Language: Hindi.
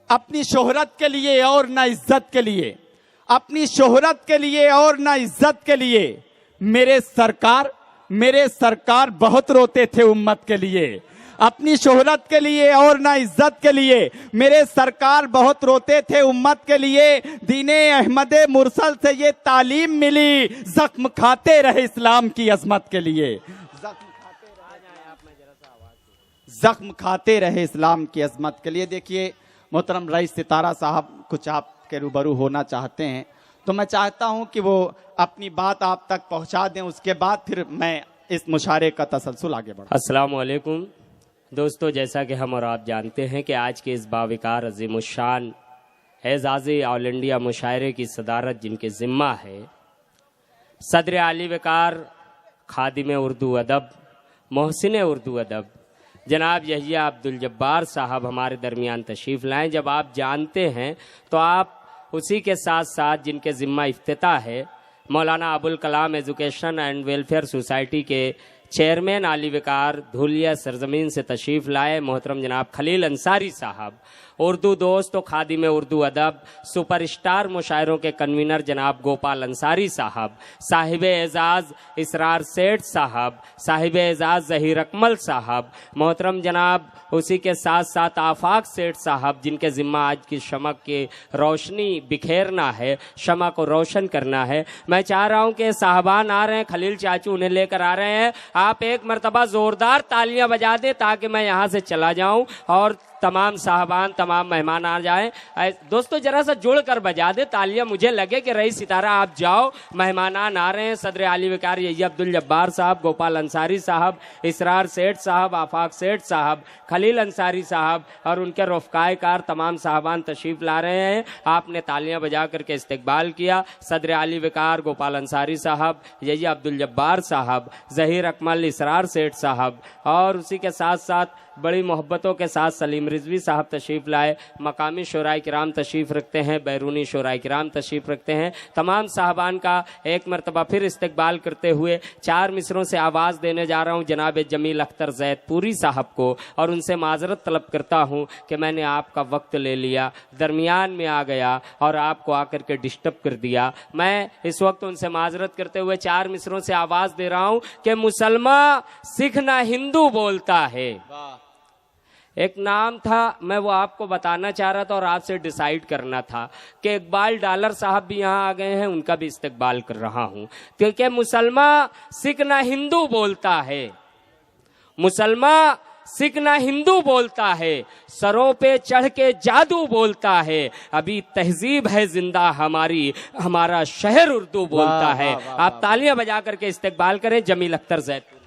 अपनी शोहरत के लिए और ना इज्जत के लिए, अपनी शोहरत के लिए और ना इज्जत के लिए मेरे सरकार बहुत रोते थे उम्मत के लिए। अपनी शोहरत के लिए और ना इज्जत के लिए मेरे सरकार बहुत रोते थे उम्मत के लिए। दीने अहमदे मुरसल से ये तालीम मिली, जख्म खाते रहे इस्लाम की अजमत के लिए। जख्म खाते रहे इस्लाम की अजमत के लिए। देखिए मोहतरम रईस सितारा साहब कुछ आपके रूबरू होना चाहते हैं, तो मैं चाहता हूं कि वो अपनी बात आप तक पहुंचा दें, उसके बाद फिर मैं इस मुशारे का तसलसल आगे बढ़ाऊं। अस्सलाम वालेकुम दोस्तों, जैसा कि हम और आप जानते हैं कि आज के इस बाविकार अज़ीमुश्शान एज़ाज़े ऑल इंडिया मुशायरे की सदारत जिनके ज़िम्मा है, सदर आली वकार खादिम उर्दू अदब मोहसिन उर्दू अदब जनाब यहिया अब्दुल जब्बार साहब हमारे दरमियान तशरीफ़ लाएँ। जब आप जानते हैं तो आप उसी के साथ साथ जिनके ज़िम्मा इफ्तिताह है Maulana Abul Kalam education and welfare society के चेयरमैन आली वकार धुलिया सरजमीन से तशरीफ़ लाए मोहतरम जनाब खलील अंसारी साहब, उर्दू दोस्त व खादिम उर्दू अदब सुपरस्टार मुशायरों के कन्वीनर जनाब गोपाल अंसारी साहब, साहिब एजाज़ इसरार सेठ साहब, साहिब एजाज़ ज़हीर अकमल साहब, मोहतरम जनाब उसी के साथ साथ आफाक सेठ साहब जिनके ज़िम्मा आज की शमा की रोशनी बिखेरना है, शमा को रोशन करना है। मैं चाह रहा हूँ कि साहबान आ रहे हैं, खलील चाचू उन्हें लेकर आ रहे हैं, आप एक मरतबा ज़ोरदार तालियां बजा दें ताकि मैं यहाँ से चला जाऊँ और तमाम साहबान तमाम मेहमान आ जाएं। दोस्तों जरा सा जुड़ कर बजा दे तालियां, मुझे लगे कि रईस सितारा आप जाओ, मेहमान आ रहे हैं। सदर आली वकार यही अब्दुल जब्बार साहब, गोपाल अंसारी साहब, इसरार सेठ साहब, आफाक सेठ साहब, खलील अंसारी साहब और उनके रफ़काए कार तमाम साहबान तशरीफ़ ला रहे हैं। आपने तालियां बजा करके इस्तकबाल किया। सदर आली वकार गोपाल अंसारी साहब, यही अब्दुल जब्बार साहब, ज़हीर अकमल, इसरार सेठ साहब और उसी के साथ साथ बड़ी मोहब्बतों के साथ सलीम रिजवी साहब तशरीफ़ लाए। मकामी शोराए किराम तशरीफ़ रखते हैं, बैरूनी शोराए किराम तशरीफ़ रखते हैं। तमाम साहबान का एक मरतबा फिर इस्तकबाल करते हुए 4 मिसरों से आवाज़ देने जा रहा हूँ जनाब जमील अख्तर ज़ैदपुरी साहब को, और उनसे माजरत तलब करता हूँ कि मैंने आपका वक्त ले लिया, दरमियान में आ गया और आपको आकर के डिस्टर्ब कर दिया। मैं इस वक्त उनसे माजरत करते हुए 4 मिसरों से आवाज़ दे रहा हूँ कि मुसलमान सिख ना हिंदू बोलता है। एक नाम था, मैं वो आपको बताना चाह रहा था और आपसे डिसाइड करना था कि इकबाल डालर साहब भी यहाँ आ गए हैं, उनका भी इस्तकबाल कर रहा हूँ क्योंकि मुसलमान सिख ना हिंदू बोलता है, मुसलमान सिख ना हिंदू बोलता है, सरों पे चढ़ के जादू बोलता है, अभी तहजीब है जिंदा हमारी, हमारा शहर उर्दू बोलता है। आप तालियां बजा करके इस्तकबाल करें जमील अख्तर ज़ैदपुरी।